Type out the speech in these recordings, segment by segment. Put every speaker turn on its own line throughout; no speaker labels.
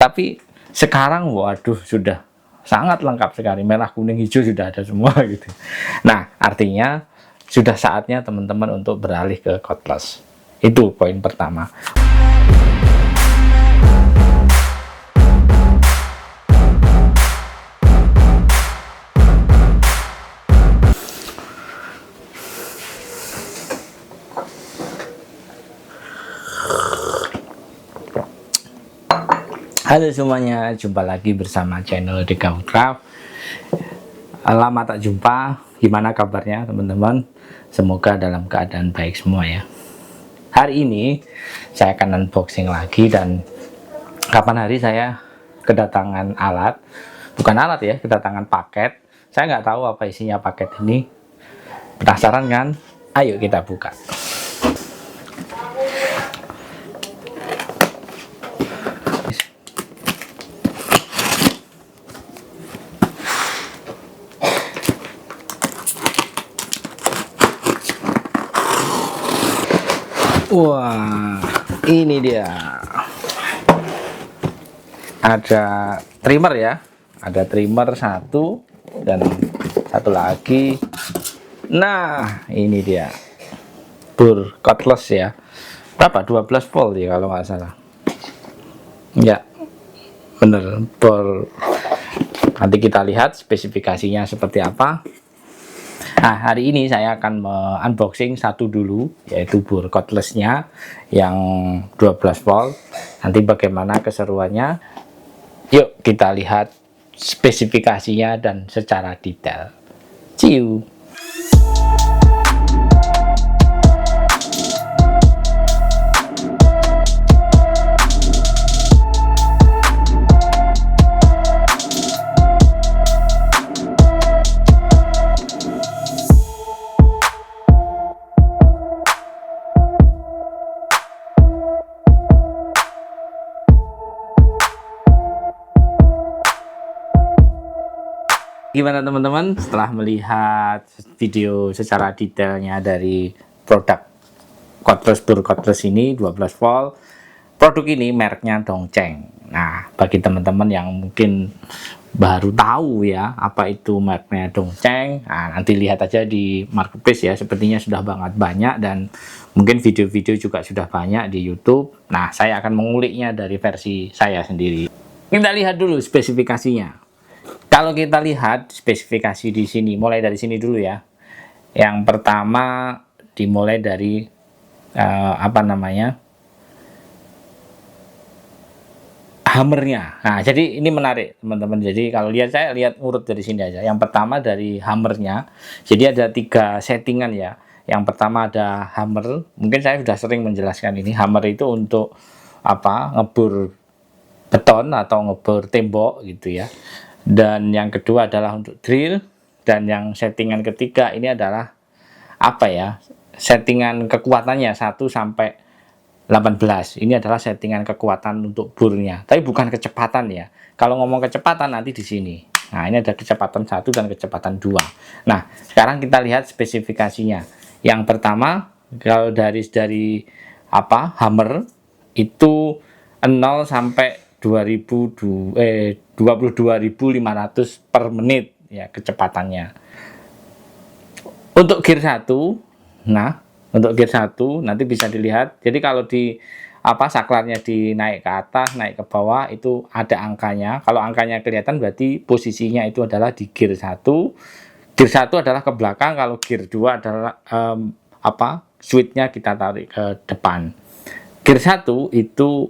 Tapi sekarang waduh sudah sangat lengkap sekali, merah, kuning, hijau sudah ada semua gitu. Nah, artinya sudah saatnya teman-teman untuk beralih ke cordless. Itu poin pertama. Halo semuanya, jumpa lagi bersama channel Deka Woodcraft. Lama tak jumpa, gimana kabarnya teman-teman? Semoga dalam keadaan baik semua ya. Hari ini saya akan unboxing lagi, dan kapan hari saya kedatangan alat, bukan alat ya, kedatangan paket. Saya nggak tahu apa isinya paket ini. Penasaran kan? Ayo kita buka. Wah, ini dia. Ada trimmer ya. Ada trimmer satu dan satu lagi. Nah, ini dia. Bur cordless ya. Berapa? 12 volt ya kalau nggak salah. Ya, bener. Bor. Nanti kita lihat spesifikasinya seperti apa. Nah, hari ini saya akan unboxing satu dulu, yaitu bur cordless-nya yang 12 volt. Nanti bagaimana keseruannya? Yuk kita lihat spesifikasinya dan secara detail. See you. Gimana teman-teman setelah melihat video secara detailnya dari produk bur cordless ini 12 volt. Produk ini mereknya Dongcheng. Nah, bagi teman-teman yang mungkin baru tahu ya apa itu mereknya Dongcheng, nah, nanti lihat aja di marketplace ya, sepertinya sudah banyak dan mungkin video-video juga sudah banyak di YouTube. Nah, saya akan menguliknya dari versi saya sendiri. Kita lihat dulu spesifikasinya. Kalau kita lihat spesifikasi di sini, mulai dari sini dulu ya. Yang pertama dimulai dari hammernya. Nah, jadi ini menarik teman-teman. Jadi kalau saya lihat urut dari sini aja. Yang pertama dari hammernya. Jadi ada 3 settingan ya. Yang pertama ada hammer. Mungkin saya sudah sering menjelaskan ini. Hammer itu untuk ngebur beton atau ngebur tembok gitu ya. Dan yang kedua adalah untuk drill, dan yang settingan ketiga ini adalah settingan kekuatannya 1 sampai 18. Ini adalah settingan kekuatan untuk burnya, tapi bukan kecepatan ya. Kalau ngomong kecepatan nanti di sini. Nah, ini ada kecepatan 1 dan kecepatan 2. Nah, sekarang kita lihat spesifikasinya. Yang pertama, kalau dari hammer itu 0 sampai 22.500 per menit ya kecepatannya. Untuk gear 1, untuk gear 1 nanti bisa dilihat. Jadi kalau di saklarnya dinaik ke atas, naik ke bawah itu ada angkanya. Kalau angkanya kelihatan berarti posisinya itu adalah di gear 1. Gear 1 adalah ke belakang, kalau gear 2 adalah switch-nya kita tarik ke depan. Gear 1 itu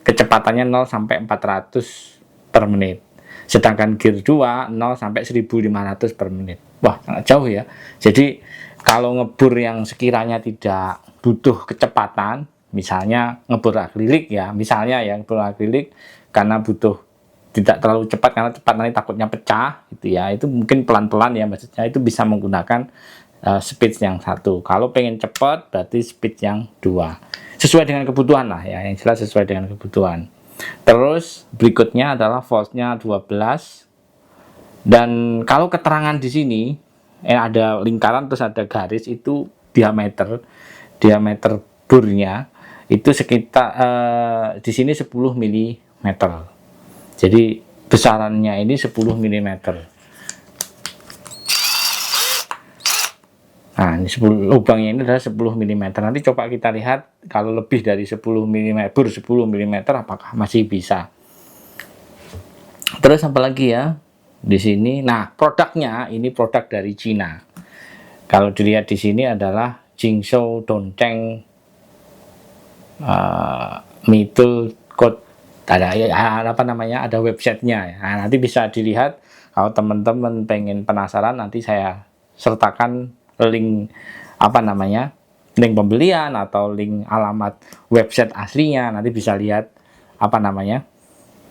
kecepatannya 0 sampai 400 per menit. Sedangkan gear 2 0 sampai 1500 per menit. Wah, sangat jauh ya. Jadi kalau ngebur yang sekiranya tidak butuh kecepatan, misalnya ngebur akrilik ya, ngebur akrilik karena butuh tidak terlalu cepat, karena cepat nanti takutnya pecah gitu ya. Itu mungkin pelan-pelan ya, maksudnya itu bisa menggunakan speed yang 1. Kalau pengen cepat berarti speed yang 2. Sesuai dengan kebutuhan lah ya, yang jelas sesuai dengan kebutuhan. Terus berikutnya adalah voltnya 12. Dan kalau keterangan di sini ada lingkaran terus ada garis, itu diameter burnya itu sekitar di sini 10 mm. Jadi besarannya ini 10 mm. Nah, ini 10, lubangnya ini adalah 10 mm. Nanti coba kita lihat kalau lebih dari 10 mm, 10 mm apakah masih bisa. Terus apa lagi ya? Di sini, nah produknya ini produk dari Cina. Kalau dilihat di sini adalah Jingzhou Dongcheng Middle Code, ada apa namanya, ada websitenya. Nah, nanti bisa dilihat kalau teman-teman pengen penasaran, nanti saya sertakan link apa namanya, link pembelian atau link alamat website aslinya, nanti bisa lihat apa namanya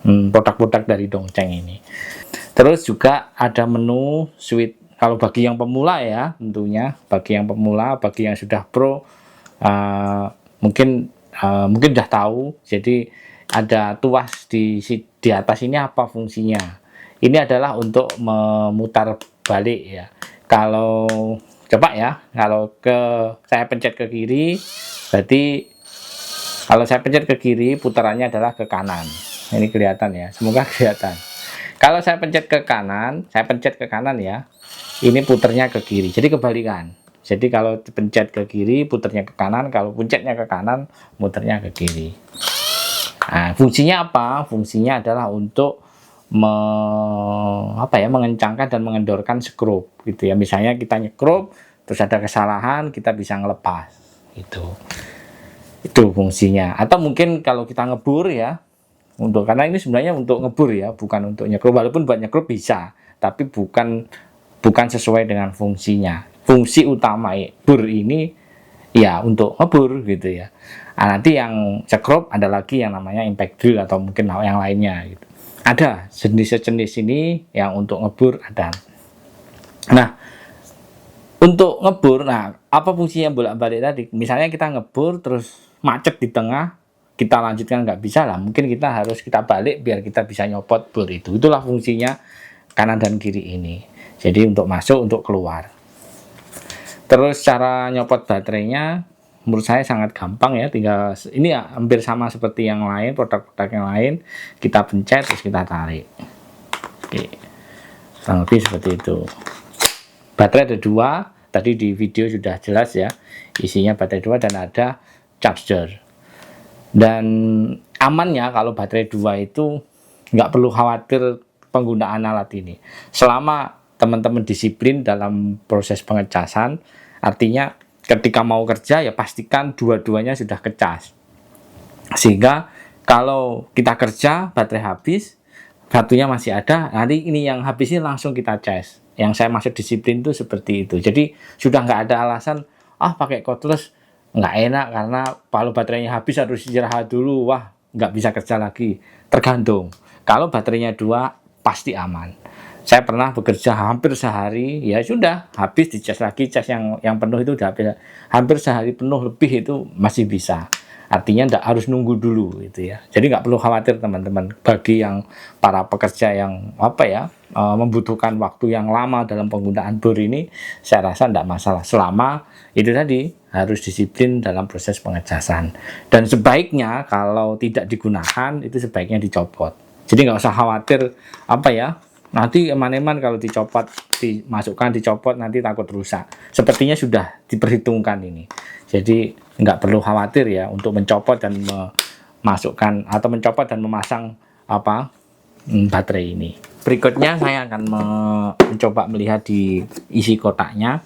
produk-produk dari Dongcheng ini. Terus juga ada menu suite kalau bagi yang pemula ya, tentunya bagi yang pemula, bagi yang sudah pro mungkin udah tahu. Jadi ada tuas di atas ini apa fungsinya. Ini adalah untuk memutar balik ya. Kalau coba ya, kalau saya pencet ke kiri, berarti kalau saya pencet ke kiri, putarannya adalah ke kanan. Ini kelihatan ya, semoga kelihatan. Kalau saya pencet ke kanan, ya, ini puternya ke kiri. Jadi kebalikan. Jadi kalau pencet ke kiri, puternya ke kanan. Kalau pencetnya ke kanan, muternya ke kiri. Nah, fungsinya apa? Fungsinya adalah untuk mengencangkan dan mengendorkan skrup gitu ya. Misalnya kita nyekrup terus ada kesalahan, kita bisa ngelepas gitu. Itu fungsinya. Atau mungkin kalau kita ngebur ya, karena ini sebenarnya untuk ngebur ya, bukan untuk nyekrup. Walaupun buat nyekrup bisa, tapi bukan sesuai dengan fungsinya. Fungsi utama bur ini ya untuk ngebur gitu ya. Nah, nanti yang sekrup ada lagi yang namanya impact drill atau mungkin yang lainnya gitu. Ada jenis-jenis ini yang untuk ngebur ada. Nah, untuk ngebur, nah apa fungsinya bolak-balik tadi? Misalnya kita ngebur terus macet di tengah, kita lanjutkan nggak bisa lah, mungkin kita harus balik biar kita bisa nyopot bur itu. Itulah fungsinya kanan dan kiri ini. Jadi untuk masuk, untuk keluar. Terus cara nyopot baterainya menurut saya sangat gampang ya, tinggal ini ya hampir sama seperti yang lain, produk-produk yang lain. Kita pencet terus kita tarik. Oke, kurang lebih seperti itu. Baterai ada 2, tadi di video sudah jelas ya, isinya baterai 2 dan ada charger. Dan amannya kalau baterai 2 itu nggak perlu khawatir penggunaan alat ini. Selama teman-teman disiplin dalam proses pengecasan, artinya ketika mau kerja ya pastikan dua-duanya sudah kecas. Sehingga kalau kita kerja baterai habis, satunya masih ada, nanti ini yang habis ini langsung kita cas. Yang saya masuk disiplin itu seperti itu. Jadi sudah nggak ada alasan pakai cordless nggak enak karena kalau baterainya habis harus istirahat dulu, wah nggak bisa kerja lagi. Tergantung. Kalau baterainya 2 pasti aman. Saya pernah bekerja hampir sehari, ya sudah habis dicas lagi, cas yang penuh itu udah habis. Hampir sehari penuh lebih itu masih bisa. Artinya tidak harus nunggu dulu gitu ya. Jadi nggak perlu khawatir teman-teman. Bagi yang para pekerja yang membutuhkan waktu yang lama dalam penggunaan bor ini, saya rasa tidak masalah. Selama itu tadi harus disiplin dalam proses pengecasan. Dan sebaiknya kalau tidak digunakan itu sebaiknya dicopot. Jadi nggak usah khawatir nanti eman-eman kalau dicopot, dimasukkan, dicopot nanti takut rusak. Sepertinya sudah diperhitungkan ini. Jadi nggak perlu khawatir ya untuk mencopot dan memasukkan atau mencopot dan memasang baterai ini. Berikutnya saya akan mencoba melihat di isi kotaknya,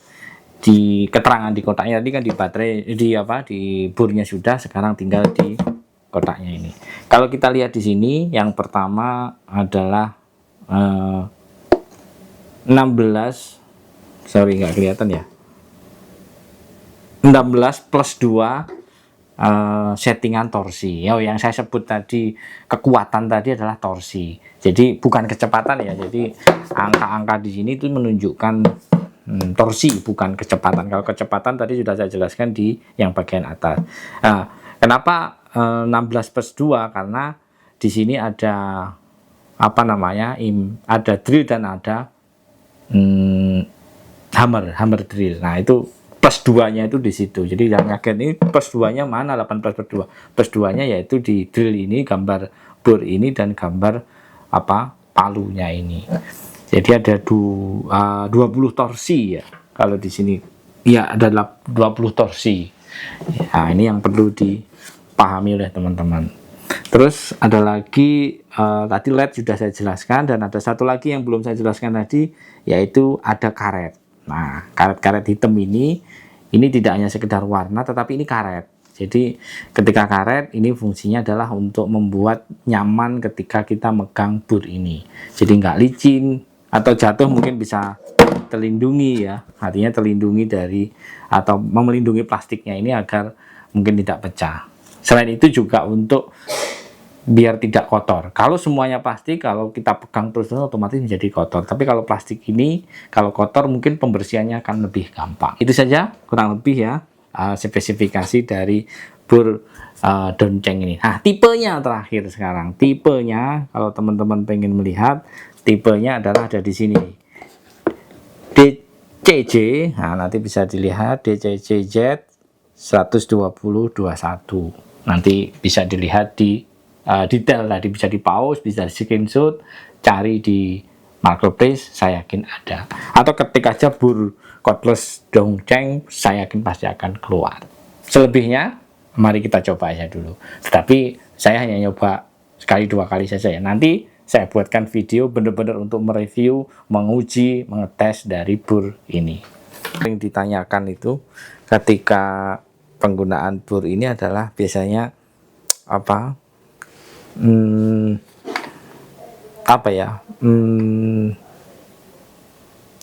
di keterangan di kotaknya. Tadi kan di baterai di burnya sudah, sekarang tinggal di kotaknya ini. Kalau kita lihat di sini, yang pertama adalah 16, nggak kelihatan ya, 16 plus 2 settingan torsi. Yang saya sebut tadi kekuatan tadi adalah torsi. Jadi bukan kecepatan ya. Jadi angka-angka di sini itu menunjukkan torsi, bukan kecepatan. Kalau kecepatan tadi sudah saya jelaskan di yang bagian atas. Nah, kenapa 16 plus 2? Karena di sini ada ada drill dan ada hammer drill. Nah, itu plus 2-nya itu di situ. Jadi yang kaget ini plus 2-nya mana? 18 plus 2. Plus 2-nya yaitu di drill ini, gambar bor ini dan gambar palunya ini. Jadi ada 20 torsi ya. Kalau di sini ya ada 20 torsi. Nah, ini yang perlu dipahami oleh teman-teman. Terus ada lagi tadi LED sudah saya jelaskan, dan ada satu lagi yang belum saya jelaskan tadi, yaitu ada karet. Nah, karet-karet hitam ini tidak hanya sekedar warna, tetapi ini karet. Jadi ketika karet ini fungsinya adalah untuk membuat nyaman ketika kita megang bur ini. Jadi nggak licin atau jatuh mungkin bisa terlindungi ya. Artinya terlindungi dari atau melindungi plastiknya ini agar mungkin tidak pecah. Selain itu juga untuk biar tidak kotor. Kalau semuanya plastik, kalau kita pegang terus otomatis menjadi kotor. Tapi kalau plastik ini, kalau kotor mungkin pembersihannya akan lebih gampang. Itu saja kurang lebih ya spesifikasi dari bur Dongcheng ini. Nah, tipenya terakhir sekarang. Tipenya, kalau teman-teman pengen melihat, tipenya adalah ada di sini. DCJ, nah nanti bisa dilihat DCJZ 120/21. Nanti bisa dilihat di detail tadi, bisa di pause, bisa di screenshot, cari di marketplace, saya yakin ada. Atau ketik aja bur cordless Dongcheng, saya yakin pasti akan keluar. Selebihnya mari kita coba aja dulu. Tetapi saya hanya nyoba sekali 2 kali saja ya. Nanti saya buatkan video benar-benar untuk mereview, menguji, mengetes dari bur ini. Yang ditanyakan itu ketika penggunaan bur ini adalah biasanya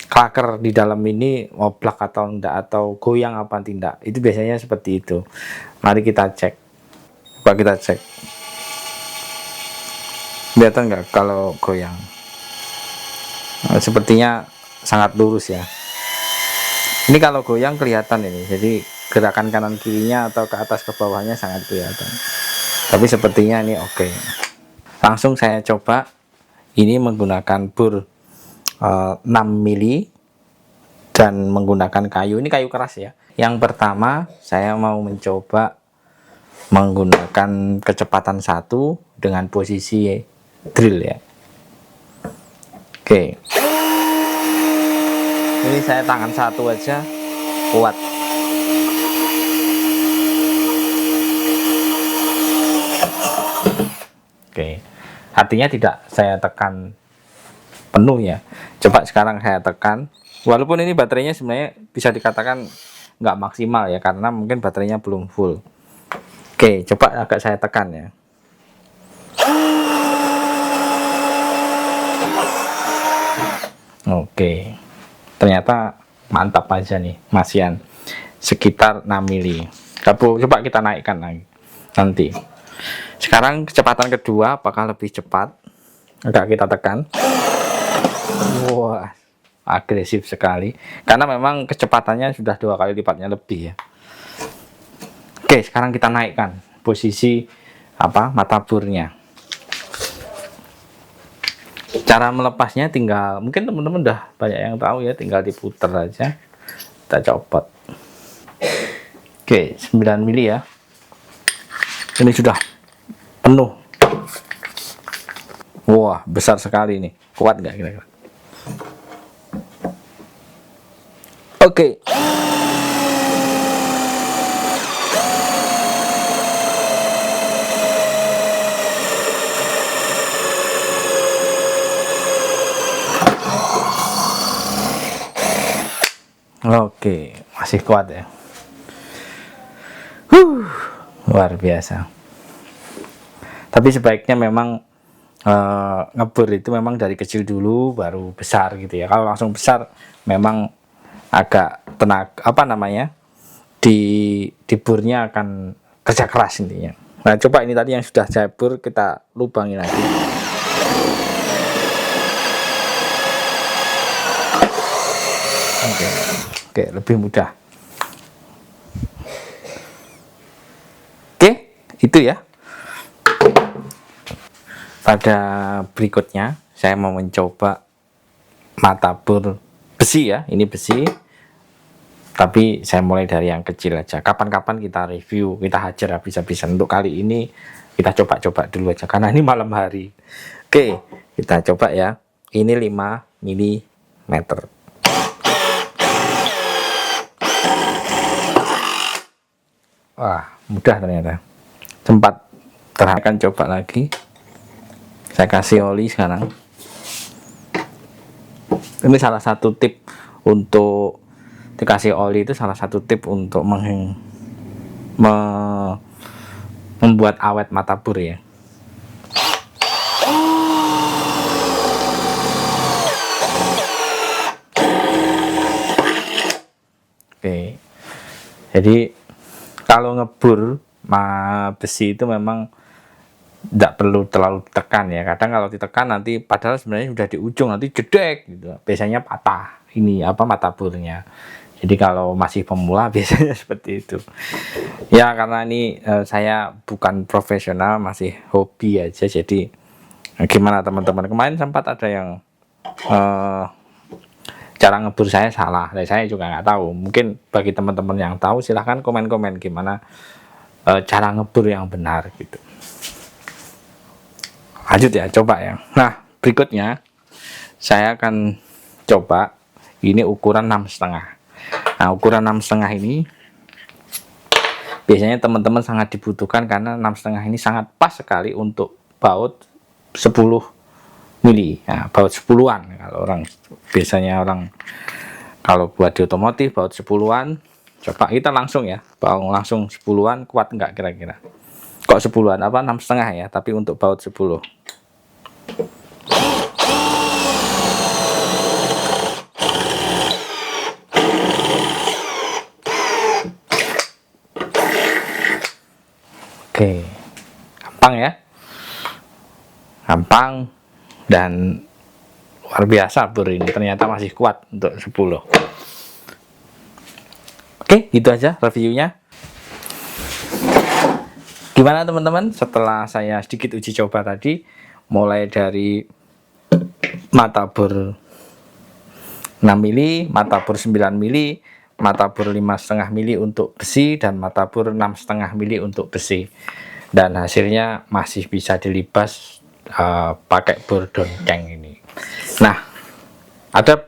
klaker di dalam ini ngoblak atau enggak, atau goyang apa tidak. Itu biasanya seperti itu. Mari kita cek. Coba kita cek. Kelihatan enggak kalau goyang? Nah, sepertinya sangat lurus ya. Ini kalau goyang kelihatan ini. Jadi gerakan kanan kirinya atau ke atas ke bawahnya sangat kelihatan. Tapi sepertinya ini oke. Langsung saya coba. Ini menggunakan bur 6 mili dan menggunakan kayu. Ini kayu keras ya. Yang pertama saya mau mencoba menggunakan kecepatan 1 dengan posisi drill ya. Oke. Ini saya tangan 1 aja kuat. Oke. Artinya tidak saya tekan penuh ya. Coba sekarang saya tekan, walaupun ini baterainya sebenarnya bisa dikatakan nggak maksimal ya, karena mungkin baterainya belum full. Oke, coba agak saya tekan ya. Oke, ternyata mantap aja nih, masihan sekitar 6 mili. Coba kita naikkan lagi nanti. Sekarang kecepatan kedua apakah lebih cepat? Agak kita tekan. Wah, agresif sekali, karena memang kecepatannya sudah 2 kali lipatnya lebih ya. Oke, sekarang kita naikkan posisi mata burnya. Cara melepasnya tinggal, mungkin teman-teman udah banyak yang tahu ya, tinggal diputer aja, kita copot. Oke, 9 mili ya. Ini sudah penuh. Wah, besar sekali nih. Kuat nggak kira-kira? Oke. Oke, masih kuat ya. Luar biasa. Tapi sebaiknya memang ngebur itu memang dari kecil dulu baru besar gitu ya. Kalau langsung besar memang agak di burnya akan kerja keras intinya. Nah, coba ini tadi yang sudah saya bur kita lubangi lagi. Oke, lebih mudah. Oke, itu ya. Pada berikutnya saya mau mencoba mata bur besi ya. Ini besi, tapi saya mulai dari yang kecil aja. Kapan-kapan kita review, kita hajar habis-habisan. Untuk kali ini kita coba-coba dulu aja karena ini malam hari. Oke, Kita coba ya. Ini 5 mm. Wah, mudah ternyata. Sempat terangkan, coba lagi. Saya kasih oli sekarang. Ini salah satu tip untuk dikasih oli, itu salah satu tip untuk membuat awet matabur ya. Oke. Jadi kalau ngebur besi itu memang tidak perlu terlalu tekan ya. Kadang kalau ditekan nanti padahal sebenarnya sudah di ujung, nanti jedek gitu. Biasanya patah ini mataburnya. Jadi kalau masih pemula biasanya seperti itu. Ya karena ini saya bukan profesional, masih hobi aja. Jadi gimana teman-teman? Kemarin sempat ada yang cara ngebur saya salah. Saya juga nggak tahu. Mungkin bagi teman-teman yang tahu silahkan komen-komen gimana cara ngebur yang benar gitu. Lanjut ya, coba ya. Nah, berikutnya saya akan coba ini ukuran 6,5. Nah, ukuran 6,5 ini biasanya teman-teman sangat dibutuhkan karena 6,5 ini sangat pas sekali untuk baut 10 mili. Nah, baut 10-an kalau biasanya orang kalau buat di otomotif baut 10-an. Coba kita langsung ya, baut langsung 10-an, kuat nggak kira-kira? Kok 10-an 6,5 ya, tapi untuk baut 10. Oke, gampang ya, gampang dan luar biasa bur ini, ternyata masih kuat untuk 10. Oke, itu aja reviewnya. Gimana teman-teman setelah saya sedikit uji coba tadi, mulai dari matabur 6 mili, matabur 9 mili, matabur 5,5 mili untuk besi, dan matabur 6,5 mili untuk besi. Dan hasilnya masih bisa dilibas pakai bor donceng ini. Nah, ada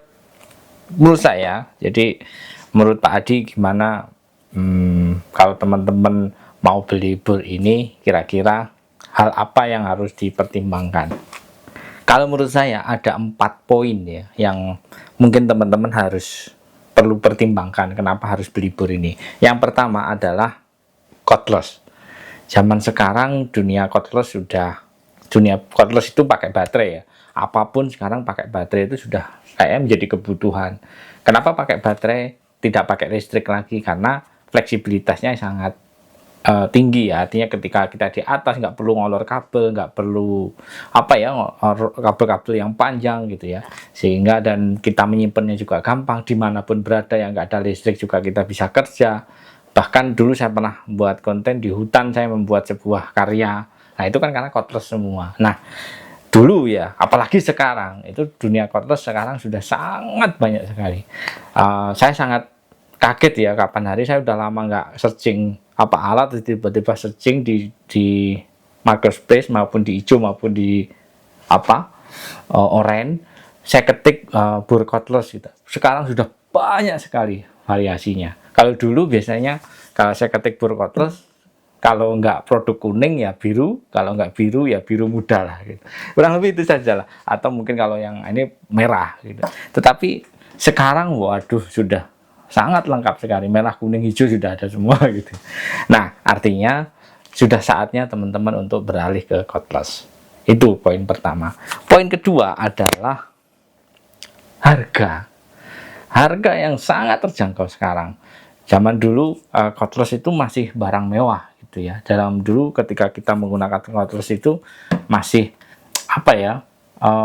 menurut saya, jadi menurut Pak Adi gimana kalau teman-teman mau beli bor ini, kira-kira hal apa yang harus dipertimbangkan? Kalau menurut saya ada 4 poin ya yang mungkin teman-teman perlu pertimbangkan kenapa harus beli bor ini. Yang pertama adalah cordless. Zaman sekarang dunia cordless itu pakai baterai ya. Apapun sekarang pakai baterai itu sudah kayak menjadi kebutuhan. Kenapa pakai baterai, tidak pakai listrik lagi? Karena fleksibilitasnya sangat tinggi ya. Artinya ketika kita di atas nggak perlu ngolor kabel, nggak perlu kabel-kabel yang panjang gitu ya, sehingga dan kita menyimpannya juga gampang dimanapun berada, yang nggak ada listrik juga kita bisa kerja. Bahkan dulu saya pernah buat konten di hutan, saya membuat sebuah karya. Nah itu kan karena cordless semua. Nah dulu ya, apalagi sekarang itu dunia cordless sekarang sudah sangat banyak sekali. Saya sangat kaget ya, kapan hari saya udah lama nggak searching apa alat, tiba-tiba searching di Marketplace maupun di Ijo maupun di Oren, saya ketik bor cordless gitu. Sekarang sudah banyak sekali variasinya. Kalau dulu biasanya kalau saya ketik bor cordless, kalau nggak produk kuning ya biru, kalau nggak biru ya biru muda lah gitu. Kurang lebih itu saja lah. Atau mungkin kalau yang ini merah gitu. Tetapi sekarang waduh sudah sangat lengkap sekali, merah, kuning, hijau sudah ada semua gitu. Nah, artinya sudah saatnya teman-teman untuk beralih ke cordless. Itu poin pertama. Poin kedua adalah harga. Harga yang sangat terjangkau sekarang. Zaman dulu cordless itu masih barang mewah gitu ya. Dalam dulu ketika kita menggunakan cordless itu masih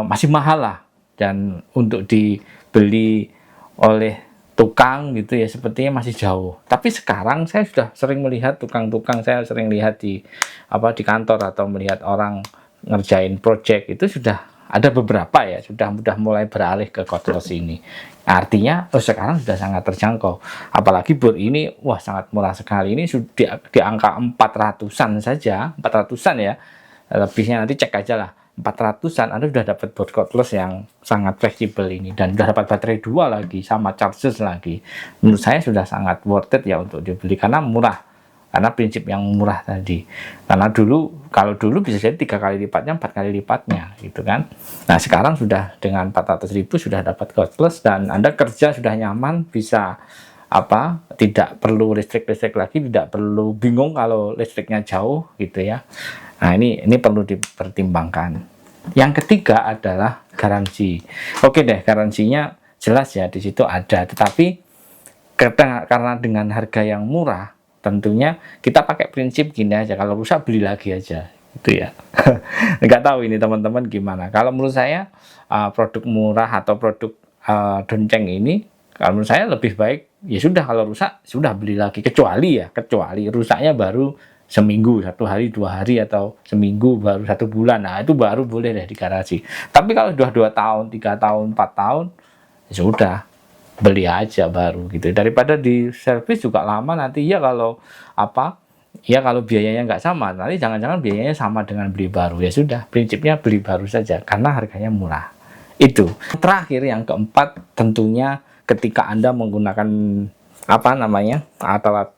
masih mahal lah, dan untuk dibeli oleh tukang gitu ya sepertinya masih jauh. Tapi sekarang saya sudah sering melihat tukang-tukang, saya sering lihat di kantor atau melihat orang ngerjain project, itu sudah ada beberapa ya sudah mulai beralih ke cordless ini. Artinya sekarang sudah sangat terjangkau. Apalagi bor ini wah sangat murah sekali. Ini sudah di angka 400-an saja, 400-an ya. Lebihnya nanti cek aja lah. 400-an Anda sudah dapat board cordless yang sangat fleksibel ini, dan sudah dapat baterai 2 lagi sama charger lagi. Menurut saya sudah sangat worth it ya untuk dibeli karena murah. Karena prinsip yang murah tadi. Karena kalau dulu bisa jadi 3 kali lipatnya, 4 kali lipatnya, gitu kan. Nah, sekarang sudah dengan 400.000 sudah dapat cordless dan Anda kerja sudah nyaman, bisa tidak perlu listrik lagi, tidak perlu bingung kalau listriknya jauh, gitu ya. Nah, ini perlu dipertimbangkan. Yang ketiga adalah garansi. Oke deh, garansinya jelas ya di situ ada, tetapi karena dengan harga yang murah, tentunya kita pakai prinsip gini aja, kalau rusak beli lagi aja, gitu ya. Nggak tahu ini teman-teman gimana. Kalau menurut saya produk murah atau produk Donceng ini, kalau menurut saya lebih baik ya sudah, kalau rusak sudah beli lagi, kecuali rusaknya baru seminggu, 1 hari, 2 hari, atau seminggu baru 1 bulan. Nah, itu baru boleh deh di garasi. Tapi kalau sudah 2 tahun, 3 tahun, 4 tahun, ya sudah beli aja baru, gitu, daripada di servis juga lama nanti ya. Kalau kalau biayanya nggak sama, nanti jangan-jangan biayanya sama dengan beli baru. Ya sudah, prinsipnya beli baru saja karena harganya murah. Itu terakhir, yang keempat, tentunya ketika Anda menggunakan alat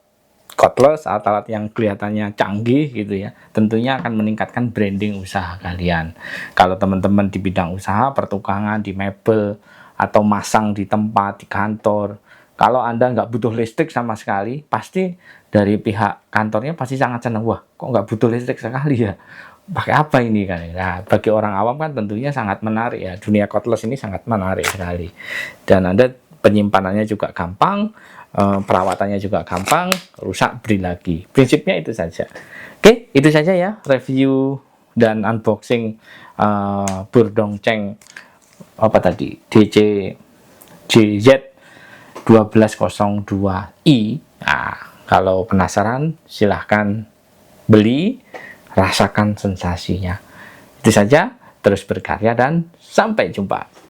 cordless, alat yang kelihatannya canggih, gitu ya, tentunya akan meningkatkan branding usaha kalian. Kalau teman-teman di bidang usaha pertukangan, di mebel, atau masang di tempat, di kantor, kalau Anda nggak butuh listrik sama sekali, pasti dari pihak kantornya pasti sangat senang. Wah, kok nggak butuh listrik sekali ya? Pakai apa ini kan? Nah, bagi orang awam kan tentunya sangat menarik ya. Dunia cordless ini sangat menarik sekali. Dan Anda penyimpanannya juga gampang, perawatannya juga gampang, rusak beli lagi. Prinsipnya itu saja. Oke, itu saja ya review dan unboxing Donceng DC JZ 1202i. Nah, kalau penasaran silahkan beli, rasakan sensasinya. Itu saja, terus berkarya dan sampai jumpa.